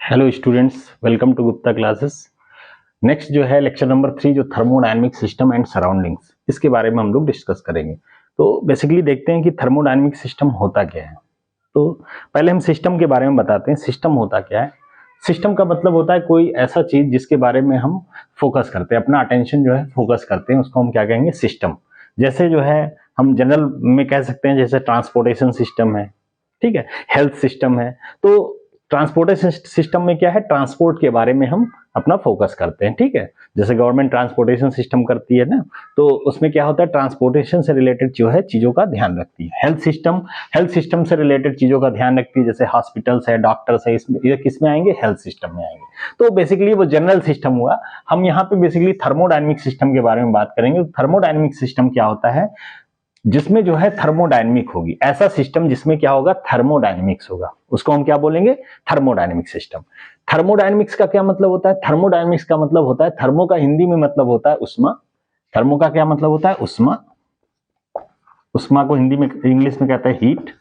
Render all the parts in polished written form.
Hello students, welcome to Gupta classes. Next जो है lecture number 3 जो थर्मोडायनेमिक सिस्टम एंड सराउंडिंग्स, इसके बारे में हम लोग डिस्कस करेंगे। तो बेसिकली देखते हैं कि थर्मोडायनेमिक सिस्टम होता क्या है। तो पहले हम सिस्टम के बारे में बताते हैं। सिस्टम होता क्या है? सिस्टम का मतलब होता है कोई ऐसा चीज जिसके बारे में हम फोकस करते हैं, अपना अटेंशन जो है फोकस करते हैं, उसको हम क्या कहेंगे? सिस्टम। जैसे जो है हम जनरल में कह सकते हैं, जैसे ट्रांसपोर्टेशन सिस्टम है, ठीक है, हेल्थ सिस्टम है। तो ट्रांसपोर्टेशन सिस्टम में क्या है? ट्रांसपोर्ट के बारे में हम अपना फोकस करते हैं, ठीक है। जैसे गवर्नमेंट ट्रांसपोर्टेशन सिस्टम करती है ना, तो उसमें क्या होता है? ट्रांसपोर्टेशन से रिलेटेड जो है चीजों का ध्यान रखती है। हेल्थ सिस्टम से रिलेटेड चीजों का ध्यान रखती है, जैसे हॉस्पिटल्स है, डॉक्टर्स है, इसमें ये किस में आएंगे? हेल्थ सिस्टम में आएंगे। तो बेसिकली वो जनरल सिस्टम हुआ। हम यहाँ पे बेसिकली थर्मोडायनेमिक सिस्टम के बारे में बात करेंगे। थर्मोडायनेमिक सिस्टम क्या होता है? जिसमें जो है थर्मोडायनेमिक होगी, ऐसा सिस्टम जिसमें क्या होगा? थर्मोडायनेमिक्स होगा, उसको हम क्या बोलेंगे? Thermodynamic system. थर्मोडायनेमिक्स का क्या मतलब होता है? थर्मोडायनेमिक्स का मतलब होता है, थर्मो का हिंदी में मतलब होता है उष्मा। थर्मो का क्या मतलब होता है? उष्मा। उष्मा को हिंदी में, इंग्लिश में कहते हैं हीट।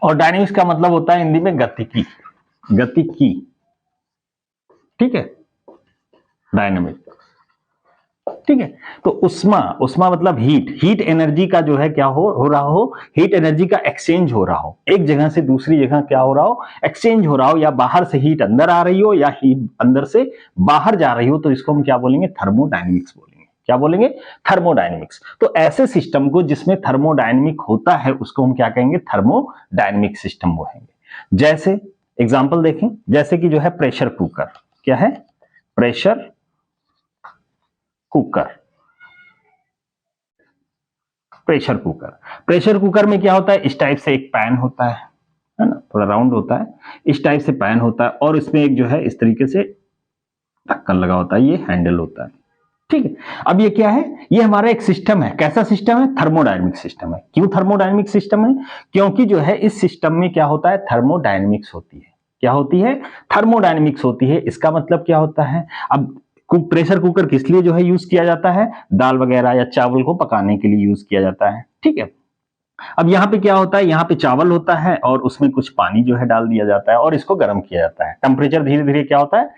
और डायनेमिक्स का मतलब होता है हिंदी में गतिकी। गतिकी, ठीक है, डायनेमिक, ठीक है। तो उष्मा मतलब हीट एनर्जी का जो है क्या हो रहा हो? हीट एनर्जी का एक्सचेंज हो रहा हो, एक जगह से दूसरी जगह क्या हो रहा हो? एक्सचेंज हो रहा हो, या बाहर से हीट अंदर आ रही हो या हीट अंदर से बाहर जा रही हो, तो इसको हम क्या बोलेंगे? थर्मोडायनेमिक्स बोलेंगे। क्या बोलेंगे? थर्मोडायनेमिक्स। तो ऐसे सिस्टम को जिसमें थर्मोडायनेमिक होता है उसको हम क्या कहेंगे? थर्मोडायनेमिक सिस्टम बोलेंगे। जैसे एग्जांपल देखें, जैसे कि जो है प्रेशर कुकर। क्या है? Pressure cooker. प्रेशर कुकर में क्या होता है? इस टाइप से एक पैन होता है ना, थोड़ा राउंड होता है, इस टाइप से पैन होता है, और इसमें एक जो है इस तरीके से ढक्कन लगा होता है, ये हैंडल होता है, ठीक है। अब ये क्या है? ये हमारा एक सिस्टम है। कैसा सिस्टम है? थर्मोडायनेमिक सिस्टम है। क्यों थर्मोडायनेमिक सिस्टम है? क्योंकि जो है इस सिस्टम में क्या होता है? थर्मोडायनेमिक्स होती है। क्या होती है? थर्मोडायनेमिक्स होती है। इसका मतलब क्या होता है? अब प्रेशर कुकर किस लिए जो है यूज किया जाता है? दाल वगैरह या चावल को पकाने के लिए यूज किया जाता है, ठीक है। अब यहाँ पे क्या होता है? यहाँ पे चावल होता है और उसमें कुछ पानी जो है डाल दिया जाता है और इसको गर्म किया जाता है। टेम्परेचर धीरे धीरे क्या होता है?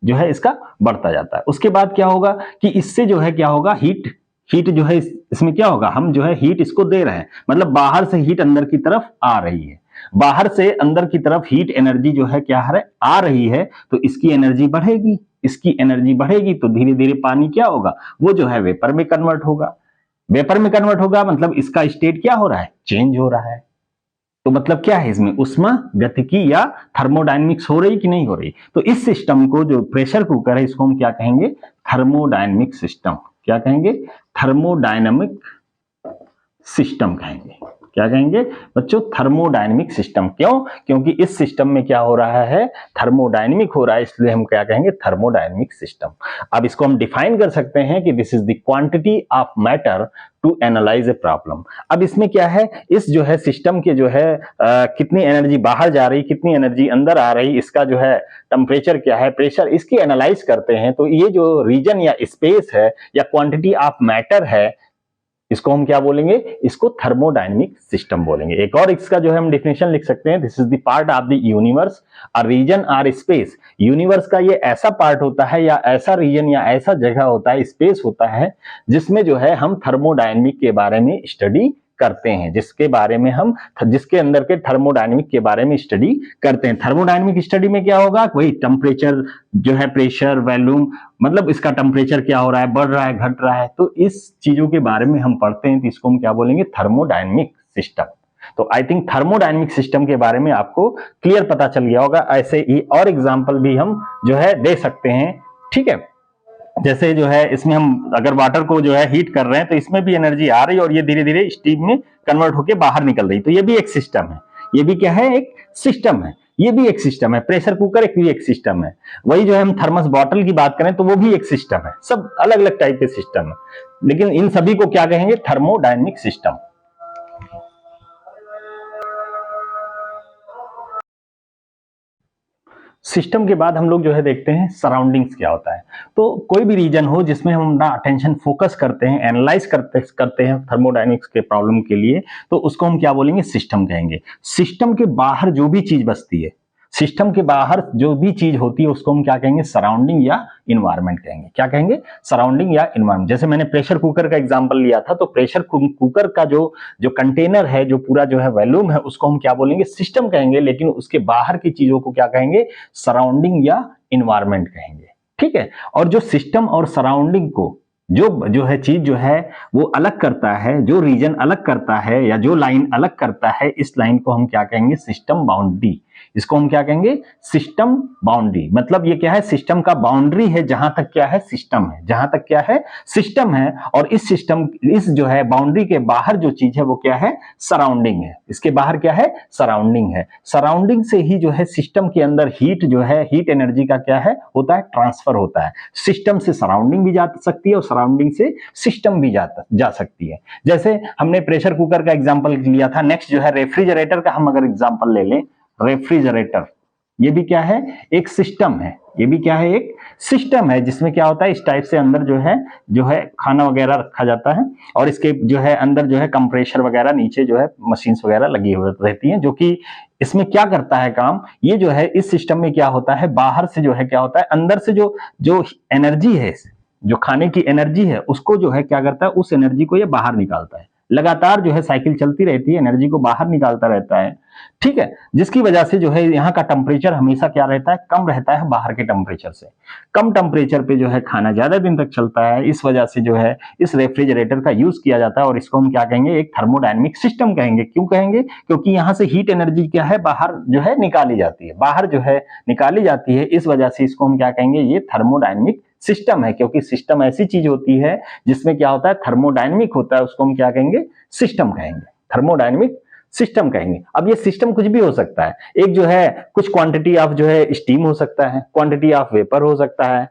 जो है इसका बढ़ता जाता है। उसके बाद क्या होगा कि इससे जो है क्या होगा? हीट जो है इसमें क्या होगा? हम जो है हीट इसको दे रहे हैं, मतलब बाहर से हीट अंदर की तरफ आ रही है। बाहर से अंदर की तरफ हीट एनर्जी जो है क्या है? आ रही है, तो इसकी एनर्जी बढ़ेगी। इसकी एनर्जी बढ़ेगी तो धीरे धीरे पानी क्या होगा? वो जो है वेपर में कन्वर्ट होगा। वेपर में कन्वर्ट होगा मतलब इसका स्टेट क्या हो रहा है? चेंज हो रहा है। तो मतलब क्या है इसमें? उष्मा गतिकी या थर्मोडायनेमिक्स हो रही कि नहीं हो रही? तो इस सिस्टम को, जो प्रेशर कुकर है, इसको हम क्या कहेंगे? Thermodynamic system. क्या कहेंगे? थर्मोडायनेमिक सिस्टम कहेंगे। क्या कहेंगे बच्चों? Thermodynamic system. क्यों? क्योंकि इस सिस्टम में क्या हो रहा है? थर्मोडायनेमिक हो रहा है, इसलिए हम क्या कहेंगे? Thermodynamic system. अब इसको हम डिफाइन कर सकते हैं कि this is the quantity of matter to analyse a problem. अब इसमें क्या है? इस जो है सिस्टम के जो है कितनी एनर्जी बाहर जा रही, कितनी एनर्जी अंदर आ रही, इसका जो है टेम्परेचर क्या है, प्रेशर, इसकी एनालाइज करते हैं। तो ये जो रीजन या स्पेस है या क्वांटिटी ऑफ मैटर है, इसको हम क्या बोलेंगे? इसको थर्मोडायनेमिक सिस्टम बोलेंगे। एक और इसका जो है हम डेफिनेशन लिख सकते हैं, this is the part of the universe, a region और स्पेस। यूनिवर्स का ये ऐसा पार्ट होता है या ऐसा रीजन या ऐसा जगह होता है, स्पेस होता है, जिसमें जो है हम थर्मोडायनेमिक के बारे में स्टडी करते हैं, जिसके बारे में हम, जिसके अंदर के थर्मोडायनेमिक के बारे में स्टडी करते हैं। थर्मोडायनेमिक स्टडी में क्या होगा? वही टेम्परेचर जो है, प्रेशर, वॉल्यूम, मतलब इसका टेम्परेचर क्या हो रहा है, बढ़ रहा है, घट रहा है, तो इस चीजों के बारे में हम पढ़ते हैं, तो इसको हम क्या बोलेंगे? Thermodynamic system. तो आई थिंक थर्मोडायनेमिक सिस्टम के बारे में आपको क्लियर पता चल गया होगा। ऐसे ही और एग्जांपल भी हम जो है दे सकते हैं, ठीक है। जैसे जो है इसमें हम अगर वाटर को जो है हीट कर रहे हैं, तो इसमें भी एनर्जी आ रही है और ये धीरे धीरे स्टीम में कन्वर्ट होकर बाहर निकल रही, तो ये भी एक सिस्टम है। ये भी क्या है? एक सिस्टम है। ये भी एक सिस्टम है। प्रेशर कुकर एक भी एक सिस्टम है। वही जो है हम थर्मस बॉटल की बात करें तो वो भी एक सिस्टम है। सब अलग अलग टाइप के सिस्टम है, लेकिन इन सभी को क्या कहेंगे? Thermodynamic system. सिस्टम के बाद हम लोग जो है देखते हैं सराउंडिंग्स क्या होता है। तो कोई भी रीजन हो जिसमें हम अपना अटेंशन फोकस करते हैं, एनालाइज करते हैं थर्मोडायनेमिक्स के प्रॉब्लम के लिए, तो उसको हम क्या बोलेंगे? सिस्टम कहेंगे। सिस्टम के बाहर जो भी चीज बसती है, सिस्टम के बाहर जो भी चीज होती है उसको हम क्या कहेंगे, सराउंडिंग या इन्वायरमेंट कहेंगे। क्या कहेंगे, सराउंडिंग या इन्वायरमेंट। जैसे मैंने प्रेशर कुकर का एग्जांपल लिया था, तो प्रेशर कुकर का जो जो कंटेनर है, जो पूरा जो है वॉल्यूम है, उसको हम क्या बोलेंगे, सिस्टम कहेंगे, लेकिन उसके बाहर की चीजों को क्या कहेंगे, सराउंडिंग या इन्वायरमेंट कहेंगे। ठीक है। और जो सिस्टम और सराउंडिंग को जो है चीज जो है वो अलग करता है, जो रीजन अलग करता है या जो लाइन अलग करता है, इस लाइन को हम क्या कहेंगे, सिस्टम बाउंड्री। इसको हम क्या कहेंगे, सिस्टम बाउंड्री। मतलब ये क्या है, सिस्टम का बाउंड्री है, जहां तक क्या है, सिस्टम है, जहां तक क्या है, सिस्टम है। और इस सिस्टम, इस जो है बाउंड्री के बाहर जो चीज है वो क्या है, सराउंडिंग है। इसके बाहर क्या है, सराउंडिंग है। सराउंडिंग से ही जो है सिस्टम के अंदर हीट जो है, हीट एनर्जी का क्या है, होता है, ट्रांसफर होता है। सिस्टम से सराउंडिंग भी जा सकती है और सराउंडिंग से सिस्टम भी जा सकती है। जैसे हमने प्रेशर कुकर का एग्जांपल लिया था, नेक्स्ट जो है रेफ्रिजरेटर का हम अगर एग्जांपल ले लें, रेफ्रिजरेटर, ये भी क्या है, एक सिस्टम है। ये भी क्या है, एक सिस्टम है, जिसमें क्या होता है, इस टाइप से अंदर जो है खाना वगैरह रखा जाता है, और इसके जो है अंदर जो है कंप्रेशर वगैरह, नीचे जो है मशीन्स वगैरह लगी हुई रहती हैं, जो कि इसमें क्या करता है काम, ये जो है इस सिस्टम में क्या होता है, बाहर से जो है क्या होता है, अंदर से जो जो एनर्जी है, जो खाने की एनर्जी है, उसको जो है क्या करता है, उस एनर्जी को ये बाहर निकालता है। लगातार जो है साइकिल चलती रहती है, एनर्जी को बाहर निकालता रहता है। ठीक है। जिसकी वजह से जो है यहाँ का टेम्परेचर हमेशा क्या रहता है, कम रहता है बाहर के टेम्परेचर से। कम टेम्परेचर पे जो है खाना ज्यादा दिन तक चलता है। इस वजह से जो है इस रेफ्रिजरेटर का यूज किया जाता है, और इसको हम क्या कहेंगे, एक थर्मोडायनेमिक सिस्टम कहेंगे। क्यों कहेंगे, क्योंकि यहाँ से हीट एनर्जी क्या है, बाहर जो है निकाली जाती है, बाहर जो है निकाली जाती है। इस वजह से इसको हम क्या कहेंगे, ये थर्मोडायनेमिक सिस्टम है। क्योंकि सिस्टम ऐसी चीज होती है जिसमें क्या होता है, थर्मोडायनेमिक होता है, उसको हम क्या कहेंगे, सिस्टम कहेंगे, थर्मोडायनेमिक सिस्टम कहेंगे। अब ये सिस्टम कुछ भी हो सकता है। एक जो है कुछ क्वांटिटी ऑफ जो है स्टीम हो सकता है, क्वांटिटी ऑफ वेपर हो सकता है,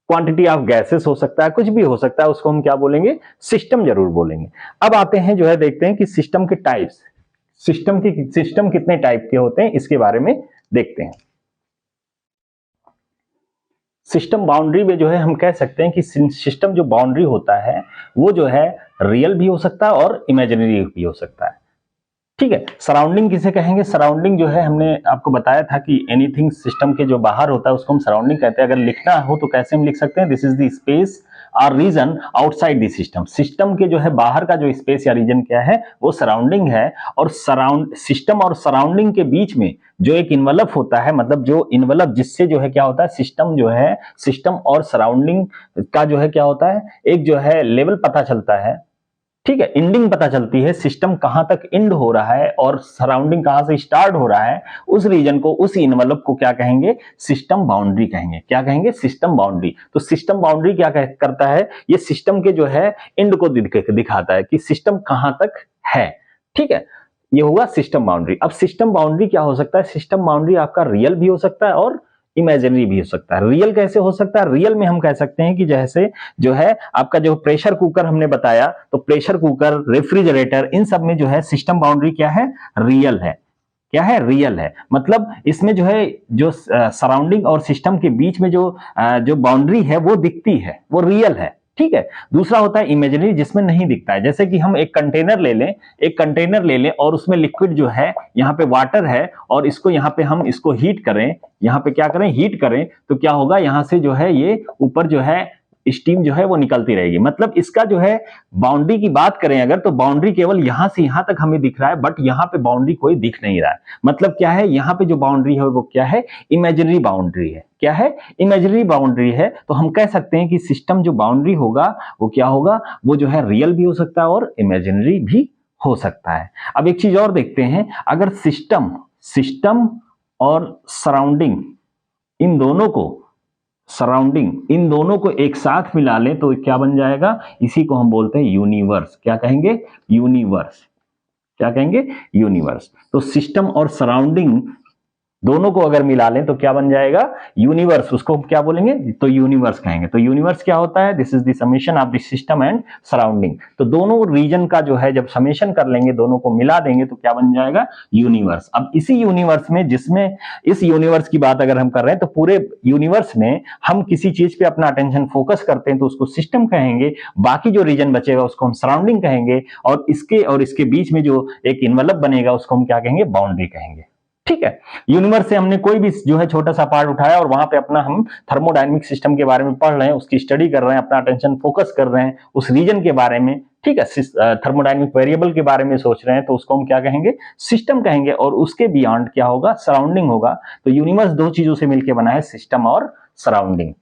क्वांटिटी ऑफ गैसेस हो सकता है, कुछ भी हो सकता है, उसको हम क्या बोलेंगे, सिस्टम जरूर बोलेंगे। अब आते हैं जो है, देखते हैं कि सिस्टम के टाइप्स, सिस्टम कितने टाइप के होते हैं, इसके बारे में देखते हैं। सिस्टम बाउंड्री में जो है हम कह सकते हैं कि सिस्टम जो बाउंड्री होता है वो जो है रियल भी हो सकता है और इमेजिनरी भी हो सकता है। ठीक है। सराउंडिंग किसे कहेंगे, सराउंडिंग जो है हमने आपको बताया था कि एनीथिंग सिस्टम के जो बाहर होता है उसको हम सराउंडिंग कहते हैं। अगर लिखना हो तो कैसे हम लिख सकते हैं, दिस इज द स्पेस और region outside the system. System के जो है बाहर का जो स्पेस या रीजन क्या है, वो सराउंडिंग है। और सिस्टम और सराउंडिंग के बीच में जो एक इन्वेलप होता है, मतलब जो इन्वेलप जिससे जो है क्या होता है, सिस्टम जो है, सिस्टम और सराउंडिंग का जो है क्या होता है, एक जो है लेवल पता चलता है। ठीक है। एंडिंग पता चलती है, सिस्टम कहां तक एंड हो रहा है और सराउंडिंग कहां से स्टार्ट हो रहा है, उस रीजन को, उस इन्वेलप को क्या कहेंगे, सिस्टम बाउंड्री कहेंगे। क्या कहेंगे, सिस्टम बाउंड्री। तो सिस्टम बाउंड्री क्या करता है, ये सिस्टम के जो है एंड को दिखाता है कि सिस्टम कहां तक है। ठीक है। ये हुआ सिस्टम बाउंड्री। अब सिस्टम बाउंड्री क्या हो सकता है, सिस्टम बाउंड्री आपका रियल भी हो सकता है और इमेजिनरी भी हो सकता है। रियल कैसे हो सकता है, रियल में हम कह सकते हैं कि जैसे जो है आपका जो प्रेशर कुकर हमने बताया, तो प्रेशर कुकर, रेफ्रिजरेटर, इन सब में जो है सिस्टम बाउंड्री क्या है, रियल है। क्या है, रियल है। मतलब इसमें जो है जो सराउंडिंग और सिस्टम के बीच में जो बाउंड्री है वो दिखती है, वो रियल है। ठीक है। दूसरा होता है इमेजिनरी, जिसमें नहीं दिखता है। जैसे कि हम एक कंटेनर ले लें और उसमें लिक्विड जो है, यहाँ पे वाटर है, और इसको यहाँ पे हम इसको हीट करें, यहाँ पे क्या करें, हीट करें, तो क्या होगा, यहाँ से जो है ये ऊपर जो है स्टीम जो है वो निकलती रहेगी। मतलब इसका जो है बाउंड्री की बात करें अगर, तो बाउंड्री केवल यहां से यहां तक हमें दिख रहा है, बट यहां पे बाउंड्री कोई दिख नहीं रहा है। मतलब क्या है, यहां पे जो बाउंड्री है वो क्या है, इमेजिनरी बाउंड्री है। क्या है, इमेजिनरी बाउंड्री है। तो हम कह सकते हैं कि सिस्टम जो बाउंड्री होगा वो क्या होगा, वो जो है रियल भी हो सकता है और इमेजिनरी भी हो सकता है। अब एक चीज और देखते हैं, अगर सिस्टम और सराउंडिंग इन दोनों को एक साथ मिला लें तो क्या बन जाएगा, इसी को हम बोलते हैं यूनिवर्स। क्या कहेंगे, यूनिवर्स। क्या कहेंगे, यूनिवर्स। तो सिस्टम और सराउंडिंग दोनों को अगर मिला लें तो क्या बन जाएगा, यूनिवर्स। उसको क्या बोलेंगे, तो यूनिवर्स कहेंगे। तो यूनिवर्स क्या होता है, this is the summation of the system and surrounding. तो दोनों रीजन का जो है जब समेशन कर लेंगे, दोनों को मिला देंगे तो क्या बन जाएगा, यूनिवर्स। अब इसी यूनिवर्स में, जिसमें इस यूनिवर्स की बात अगर हम कर रहे हैं, तो पूरे यूनिवर्स में हम किसी चीज पे अपना अटेंशन फोकस करते हैं तो उसको सिस्टम कहेंगे। बाकी जो रीजन बचेगा उसको हम सराउंडिंग कहेंगे, और इसके बीच में जो एक इन्वेलप बनेगा उसको हम क्या कहेंगे, बाउंड्री कहेंगे। ठीक है। यूनिवर्स से हमने कोई भी जो है छोटा सा पार्ट उठाया और वहां पे अपना हम थर्मोडायनेमिक सिस्टम के बारे में पढ़ रहे हैं, उसकी स्टडी कर रहे हैं, अपना अटेंशन फोकस कर रहे हैं उस रीजन के बारे में, ठीक है, थर्मोडायनेमिक वेरिएबल के बारे में सोच रहे हैं, तो उसको हम क्या कहेंगे, सिस्टम कहेंगे। और उसके बियॉन्ड क्या होगा, सराउंडिंग होगा। तो यूनिवर्स दो चीजों से मिलकर बना है, सिस्टम और सराउंडिंग।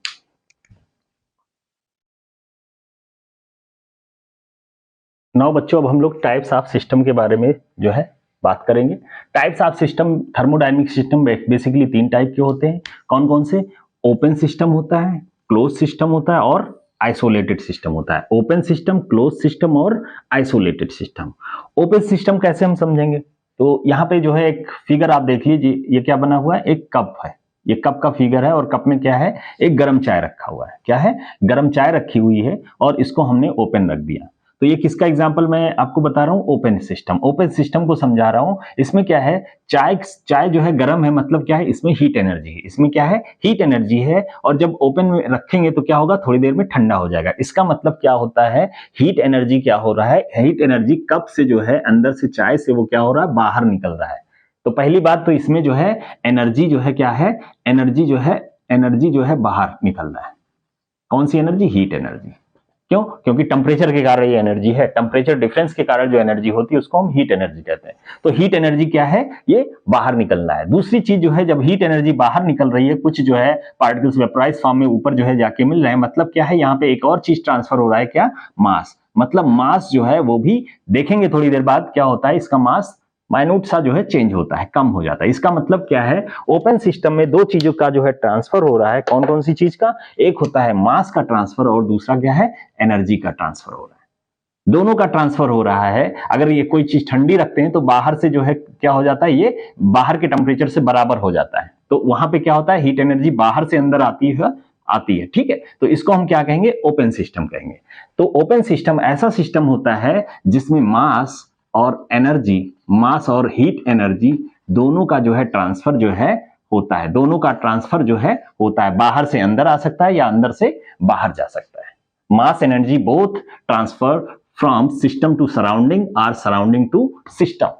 नौ बच्चों, अब हम लोग टाइप्स ऑफ सिस्टम के बारे में जो है बात करेंगे। Types of system, thermodynamic system basically तीन टाइप के होते हैं। कौन कौन से? ओपन सिस्टम होता है, क्लोज सिस्टम होता है और आइसोलेटेड सिस्टम होता है। ओपन सिस्टम, क्लोज सिस्टम और आइसोलेटेड सिस्टम। ओपन सिस्टम कैसे हम समझेंगे? तो यहाँ पे जो है एक फिगर आप देख लीजिए, ये क्या बना हुआ है, एक कप है, ये कप का फिगर है और कप में क्या है, एक गर्म चाय रखा हुआ है। क्या है? गर्म चाय रखी हुई है और इसको हमने ओपन रख दिया। तो ये किसका एग्जांपल मैं आपको बता रहा हूं? Open system. ओपन सिस्टम को समझा रहा हूं। इसमें क्या है, चाय जो है गर्म है, मतलब क्या है, इसमें हीट एनर्जी है। इसमें क्या है, हीट एनर्जी है। और जब ओपन में रखेंगे तो क्या होगा, थोड़ी देर में ठंडा हो जाएगा। इसका मतलब क्या होता है, हीट एनर्जी क्या हो रहा है, हीट एनर्जी कप से जो है अंदर से चाय से वो क्या हो रहा है, बाहर निकल रहा है। तो पहली बात तो इसमें जो है एनर्जी जो है क्या है, एनर्जी जो है बाहर निकल रहा है। कौन सी एनर्जी? Heat energy. क्यों? क्योंकि टेम्परेचर के कारण ये एनर्जी है। टेम्परेचर डिफरेंस के कारण जो एनर्जी होती है उसको हम हीट एनर्जी कहते हैं। तो हीट एनर्जी क्या है, ये बाहर निकलना है। दूसरी चीज जो है, जब हीट एनर्जी बाहर निकल रही है, कुछ जो है पार्टिकल्स वेपराइज फॉर्म में ऊपर जो है जाके मिल रहे हैं, मतलब क्या है, यहाँ पे एक और चीज ट्रांसफर हो रहा है, क्या? मास। मतलब मास जो है वो भी देखेंगे थोड़ी देर बाद क्या होता है, इसका मास माइन्यूट सा जो है चेंज होता है, कम हो जाता है। इसका मतलब क्या है, ओपन सिस्टम में दो चीजों का जो है ट्रांसफर हो रहा है। कौन कौन सी चीज का? एक होता है मास का ट्रांसफर और दूसरा क्या है, एनर्जी का ट्रांसफर हो रहा है। दोनों का ट्रांसफर हो रहा है। अगर ये कोई चीज ठंडी रखते हैं तो बाहर से जो है क्या हो जाता है, ये बाहर के टेम्परेचर से बराबर हो जाता है। तो वहां पे क्या होता है, हीट एनर्जी बाहर से अंदर आती है, ठीक है। तो इसको हम क्या कहेंगे, ओपन सिस्टम कहेंगे। तो ओपन सिस्टम ऐसा सिस्टम होता है जिसमें मास और एनर्जी, मास और हीट एनर्जी दोनों का जो है ट्रांसफर जो है होता है। दोनों का ट्रांसफर जो है होता है, बाहर से अंदर आ सकता है या अंदर से बाहर जा सकता है। Mass energy both transfer from system to surrounding और सराउंडिंग टू सिस्टम,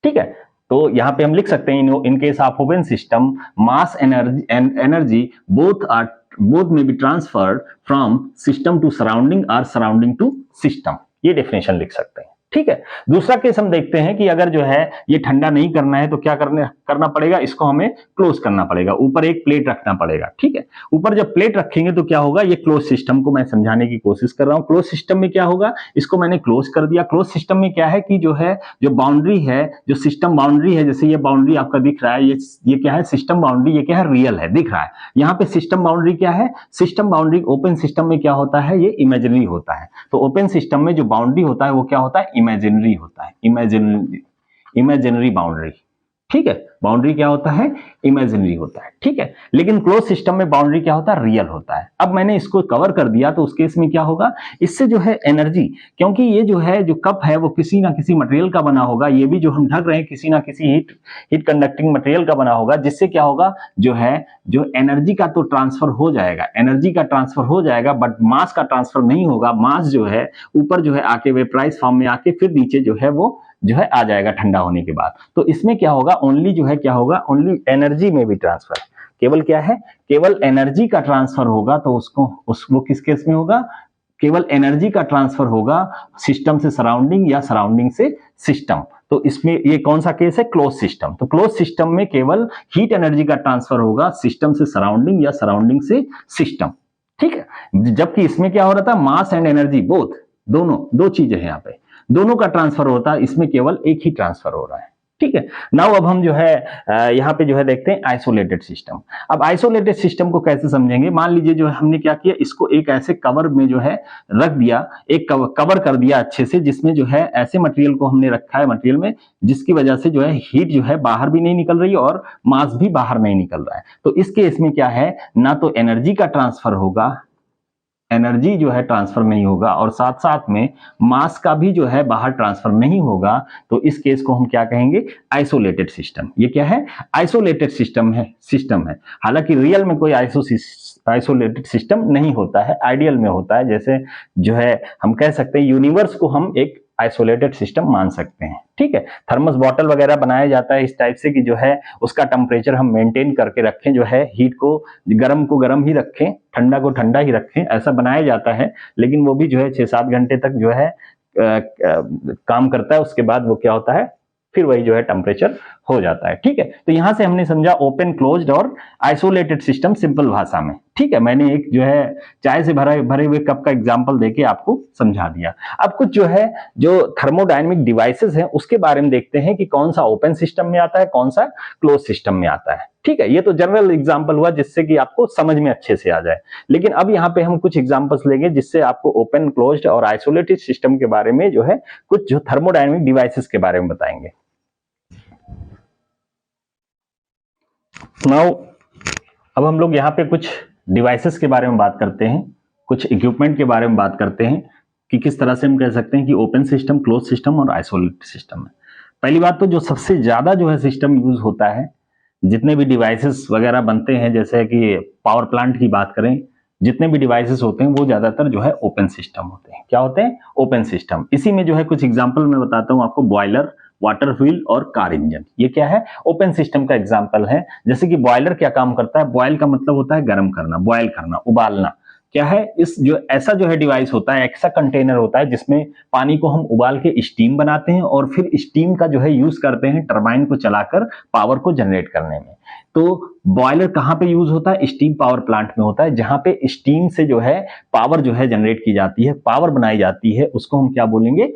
ठीक है। तो यहां पे हम लिख सकते हैं, in case of open system, mass energy both may be transferred from system to surrounding और सराउंडिंग टू सिस्टम। ये डेफिनेशन लिख सकते हैं, ठीक है। दूसरा केस हम देखते हैं कि अगर जो है ये ठंडा नहीं करना है तो क्या करना पड़ेगा, इसको हमें क्लोज करना पड़ेगा, ऊपर एक प्लेट रखना पड़ेगा, ठीक है। ऊपर जब प्लेट रखेंगे तो क्या होगा, ये क्लोज सिस्टम को मैं समझाने की कोशिश कर रहा हूं। क्लोज सिस्टम में क्या होगा, इसको मैंने क्लोज कर दिया। क्लोज सिस्टम में क्या है कि जो है, जो बाउंड्री है, जो सिस्टम बाउंड्री है, जैसे ये बाउंड्री आपका दिख रहा है, ये क्या है, सिस्टम बाउंड्री, ये क्या है, रियल है, दिख रहा है। यहाँ पे सिस्टम बाउंड्री क्या है, सिस्टम बाउंड्री ओपन सिस्टम में क्या होता है, ये इमेजिनरी होता है। तो ओपन सिस्टम में जो बाउंड्री होता है वो क्या होता है, इमेजिनरी होता है, इमेजिनरी बाउंड्री, ठीक है। बाउंड्री क्या होता है, इमेजिनरी होता है, ठीक है। लेकिन क्लोज सिस्टम में बाउंड्री क्या होता है, रियल होता है। अब मैंने इसको कवर कर दिया तो उस केस में क्या होगा, इससे जो है एनर्जी, क्योंकि ये जो है, जो कप है वो किसी ना किसी मटेरियल का बना होगा, ये भी जो हम ढक रहे हैं किसी ना किसी हीट कंडक्टिंग मटेरियल का बना होगा, जिससे क्या होगा, जो है, जो एनर्जी का तो ट्रांसफर हो जाएगा, एनर्जी का ट्रांसफर हो जाएगा, बट मास का ट्रांसफर नहीं होगा। मास जो है ऊपर जो है आके वेपराइज फॉर्म में आके फिर नीचे जो है वो जो है आ जाएगा ठंडा होने के बाद। तो इसमें क्या होगा, ओनली जो है क्या होगा, ओनली एनर्जी में भी ट्रांसफर, केवल क्या है, केवल एनर्जी का ट्रांसफर होगा। तो वो किस केस में होगा, केवल एनर्जी का ट्रांसफर होगा सिस्टम से सराउंडिंग या सराउंडिंग से सिस्टम। तो इसमें ये कौन सा केस है, क्लोज सिस्टम। तो क्लोज सिस्टम में केवल हीट एनर्जी का ट्रांसफर होगा सिस्टम से सराउंडिंग या सराउंडिंग से सिस्टम, ठीक है। जबकि इसमें क्या हो रहा था, मास एंड एनर्जी बोथ, दोनों, दो चीजें हैं यहाँ पे, दोनों का ट्रांसफर होता है, इसमें केवल एक ही ट्रांसफर हो रहा है, ठीक है। नाउ अब हम जो है यहाँ पे जो है देखते हैं आइसोलेटेड सिस्टम। अब आइसोलेटेड सिस्टम को कैसे समझेंगे, मान लीजिए जो हमने क्या किया, इसको एक ऐसे कवर में जो है रख दिया, एक कवर कर दिया अच्छे से, जिसमें जो है ऐसे मटेरियल को हमने रखा है, मटेरियल में जिसकी वजह से जो है हीट जो है बाहर भी नहीं निकल रही और मास भी बाहर नहीं निकल रहा है। तो इस केस में क्या है, ना तो एनर्जी का ट्रांसफर होगा, एनर्जी जो है ट्रांसफर नहीं होगा, और साथ साथ में मास का भी जो है बाहर ट्रांसफर नहीं होगा। तो इस केस को हम क्या कहेंगे, आइसोलेटेड सिस्टम। ये क्या है, आइसोलेटेड सिस्टम है। हालांकि रियल में कोई आइसोलेटेड सिस्टम नहीं होता है, आइडियल में होता है। जैसे जो है हम कह सकते हैं यूनिवर्स को हम एक आइसोलेटेड सिस्टम मान सकते हैं। ठीक है, थर्मस बॉटल वगैरह बनाया जाता है इस टाइप से कि जो है उसका टेम्परेचर हम मेंटेन करके रखें, जो है हीट को गर्म ही रखें, ठंडा को ठंडा ही रखें, ऐसा बनाया जाता है। लेकिन वो भी जो है 6-7 घंटे तक जो है काम करता है, उसके बाद वो क्या होता है, फिर वही जो है टेम्परेचर हो जाता है। ठीक है, तो यहां से हमने समझा ओपन, क्लोज्ड और आइसोलेटेड सिस्टम सिंपल भाषा में। ठीक है, मैंने एक जो है चाय से भरे हुए कप का एग्जांपल देके आपको समझा दिया। अब कुछ जो है जो थर्मोडायनेमिक डिवाइसेस हैं उसके बारे में देखते हैं कि कौन सा ओपन सिस्टम में आता है, कौन सा क्लोज सिस्टम में आता है। ठीक है, ये तो जनरल एग्जांपल हुआ जिससे कि आपको समझ में अच्छे से आ जाए। लेकिन अब यहाँ पे हम कुछ एग्जांपल्स लेंगे जिससे आपको ओपन, क्लोज्ड और आइसोलेटेड सिस्टम के बारे में जो है कुछ जो थर्मोडायनेमिक डिवाइसेस के बारे में बताएंगे। नाउ अब हम लोग यहाँ पे कुछ डिवाइसेस के बारे में बात करते हैं, कुछ इक्विपमेंट के बारे में बात करते हैं कि किस तरह से हम कह सकते हैं कि ओपन सिस्टम, क्लोज सिस्टम और आइसोलेटेड सिस्टम है। पहली बात तो जो सबसे ज्यादा जो है सिस्टम यूज होता है, जितने भी डिवाइसेस वगैरह बनते हैं, जैसे कि पावर प्लांट की बात करें, जितने भी डिवाइसेस होते हैं वो ज्यादातर जो है ओपन सिस्टम होते हैं। क्या होते हैं? Open system. इसी में जो है कुछ एग्जांपल मैं बताता हूं आपको। बॉयलर, वाटर व्हील और कार इंजन, ये क्या है? ओपन सिस्टम का एग्जांपल है। जैसे कि बॉयलर क्या काम करता है? बॉयल का मतलब होता है गर्म करना, बॉयल करना, उबालना। क्या है? इस जो ऐसा जो है डिवाइस होता है, ऐसा कंटेनर होता है जिसमें पानी को हम उबाल के स्टीम बनाते हैं और फिर स्टीम का जो है यूज करते हैं टरबाइन को चलाकर पावर को जनरेट करने में। तो बॉयलर कहां पे यूज होता है? स्टीम पावर प्लांट में होता है, जहां पे स्टीम से जो है पावर जो है जनरेट की जाती है, पावर बनाई जाती है, उसको हम क्या बोलेंगे?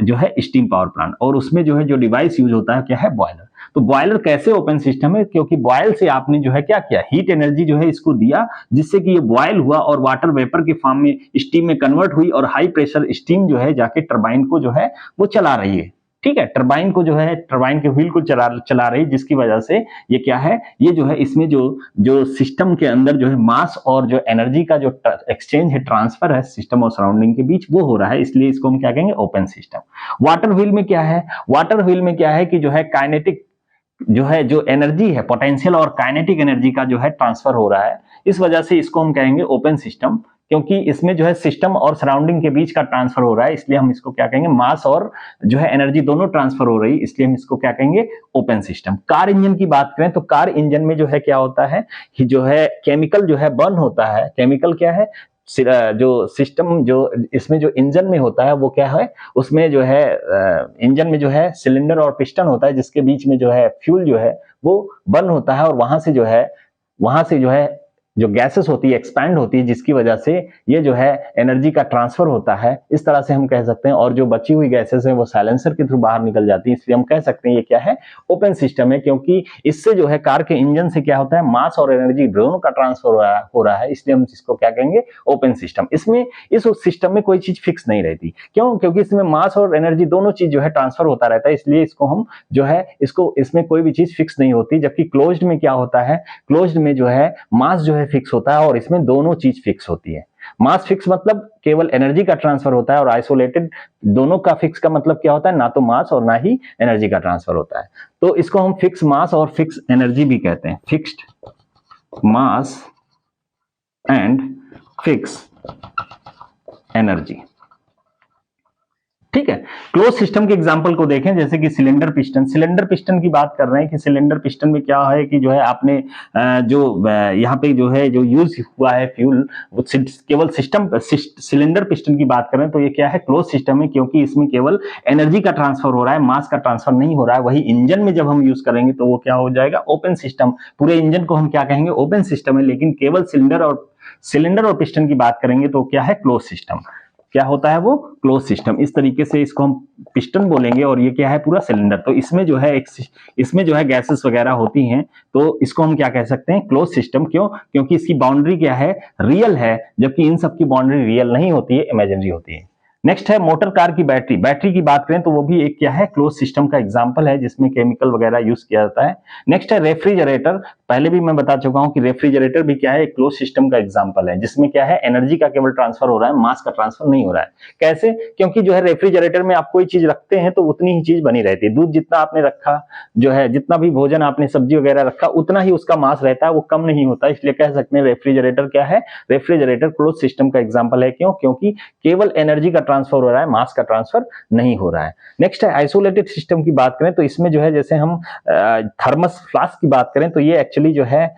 जो है स्टीम पावर प्लांट। और उसमें जो है जो डिवाइस यूज होता है क्या है? बॉयलर। तो बॉयलर कैसे ओपन सिस्टम है? क्योंकि बॉयल से आपने जो है क्या किया? हीट एनर्जी जो है इसको दिया, जिससे कि ये बॉयल हुआ और वाटर वेपर के फॉर्म में स्टीम में कन्वर्ट हुई और हाई प्रेशर स्टीम जो है जाके टरबाइन को जो है वो चला रही है। ठीक है, टरबाइन को जो है टरबाइन के व्हील को चला रही, जिसकी वजह से ये क्या है? ये जो है इसमें जो सिस्टम के अंदर जो है मास और जो एनर्जी का जो एक्सचेंज है, ट्रांसफर है सिस्टम और सराउंडिंग के बीच, वो हो रहा है। इसलिए इसको हम क्या कहेंगे? Open system. वाटर व्हील में क्या है? वाटर व्हील में क्या है कि जो है काइनेटिक जो है जो एनर्जी है, पोटेंशियल और काइनेटिक एनर्जी का जो है ट्रांसफर हो रहा है। इस वजह से इसको हम कहेंगे ओपन सिस्टम, क्योंकि इसमें जो है सिस्टम और सराउंडिंग के बीच का ट्रांसफर हो रहा है। इसलिए हम इसको क्या कहेंगे? मास और जो है एनर्जी दोनों ट्रांसफर हो रही है, इसलिए हम इसको क्या कहेंगे? Open system. कार इंजन की बात करें तो कार इंजन में जो है क्या होता है कि जो है केमिकल जो है बर्न होता है। केमिकल क्या है? जो सिस्टम जो इसमें जो इंजन में होता है वो क्या है? उसमें जो है इंजन में जो है सिलेंडर और पिस्टन होता है, जिसके बीच में जो है फ्यूल जो है वो बर्न होता है और वहां से जो है जो गैसेस होती है एक्सपैंड होती है, जिसकी वजह से ये जो है एनर्जी का ट्रांसफर होता है। इस तरह से हम कह सकते हैं। और जो बची हुई गैसेस हैं वो साइलेंसर के थ्रू बाहर निकल जाती है। इसलिए हम कह सकते हैं ये क्या है? ओपन सिस्टम है, क्योंकि इससे जो है कार के इंजन से क्या होता है? मास और एनर्जी दोनों का ट्रांसफर हो रहा है। इसलिए हम इसको क्या कहेंगे? Open system. इसमें इस सिस्टम में कोई चीज फिक्स नहीं रहती। क्यों? क्योंकि इसमें मास और एनर्जी दोनों चीज जो है ट्रांसफर होता रहता है, इसलिए इसको हम जो है इसमें कोई भी चीज फिक्स नहीं होती। जबकि क्लोज्ड में क्या होता है? क्लोज्ड में जो है मास जो है फिक्स होता है और इसमें दोनों चीज फिक्स होती है। मास फिक्स मतलब केवल एनर्जी का ट्रांसफर होता है, और आइसोलेटेड दोनों का फिक्स का मतलब क्या होता है? ना तो मास और ना ही एनर्जी का ट्रांसफर होता है। तो इसको हम फिक्स मास और फिक्स एनर्जी भी कहते हैं। Fixed mass and fix energy. ठीक है, क्लोज सिस्टम के एग्जांपल को देखें, जैसे कि सिलेंडर पिस्टन। सिलेंडर पिस्टन की बात कर रहे हैं कि सिलेंडर पिस्टन में क्या है कि जो है आपने जो यहाँ पे जो है जो यूज हुआ है फ्यूल, वो केवल सिलेंडर पिस्टन की बात करें तो ये क्या है? क्लोज सिस्टम है, क्योंकि इसमें केवल एनर्जी का ट्रांसफर हो रहा है, मास का ट्रांसफर नहीं हो रहा है। वही इंजन में जब हम यूज करेंगे तो वो क्या हो जाएगा? Open system. पूरे इंजन को हम क्या कहेंगे? ओपन सिस्टम है। लेकिन केवल सिलेंडर और पिस्टन की बात करेंगे तो क्या है? Close system. क्या होता है वो? Close system. इस तरीके से इसको हम पिस्टन बोलेंगे और ये क्या है? पूरा सिलेंडर। तो इसमें जो है गैसेस वगैरह होती हैं, तो इसको हम क्या कह सकते हैं? Close system. क्यों? क्योंकि इसकी बाउंड्री क्या है? रियल है, जबकि इन सब की बाउंड्री रियल नहीं होती है, इमेजिनरी होती है। नेक्स्ट है मोटर कार की बैटरी। बैटरी की बात करें तो वो भी एक क्या है? क्लोज सिस्टम का एग्जांपल है, जिसमें केमिकल वगैरह यूज किया जाता है। नेक्स्ट है रेफ्रिजरेटर। पहले भी मैं बता चुका हूं कि रेफ्रिजरेटर भी क्या है, एक क्लोज सिस्टम का एग्जांपल है, जिसमें क्या है एनर्जी का केवल ट्रांसफर हो रहा है, मास का ट्रांसफर नहीं हो रहा है। कैसे? क्योंकि जो है रेफ्रिजरेटर में आप कोई चीज रखते हैं तो उतनी ही चीज बनी रहती है। दूध जितना आपने रखा, जो है जितना भी भोजन आपने सब्जी वगैरह रखा, उतना ही उसका मास रहता है, वो कम नहीं होता। इसलिए कह सकते हैं रेफ्रिजरेटर क्या है, रेफ्रिजरेटर क्लोज सिस्टम का एग्जाम्पल है। क्यों? क्योंकि केवल एनर्जी का ट्रांसफर हो रहा है, मास का ट्रांसफर नहीं हो रहा है। नेक्स्ट है आइसोलेटेड सिस्टम की बात करें तो इसमें जो है जैसे हम थर्मस फ्लास्क की बात करें तो ये एक्चुअली जो है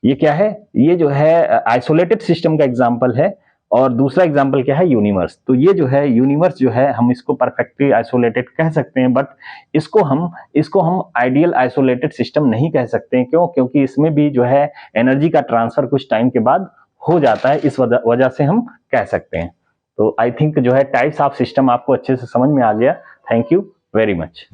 ये क्या है, ये जो है आइसोलेटेड सिस्टम का एग्जांपल है। और दूसरा एग्जांपल क्या है, यूनिवर्स। तो ये जो है यूनिवर्स जो है हम इसको परफेक्टली आइसोलेटेड कह सकते हैं, बट इसको हम आइडियल आइसोलेटेड सिस्टम नहीं कह सकते हैं। क्यों? क्योंकि इसमें भी जो है एनर्जी का ट्रांसफर कुछ टाइम के बाद हो जाता है, इस वजह से हम कह सकते हैं। तो आई थिंक जो है टाइप्स ऑफ सिस्टम आपको अच्छे से समझ में आ गया। Thank you very much.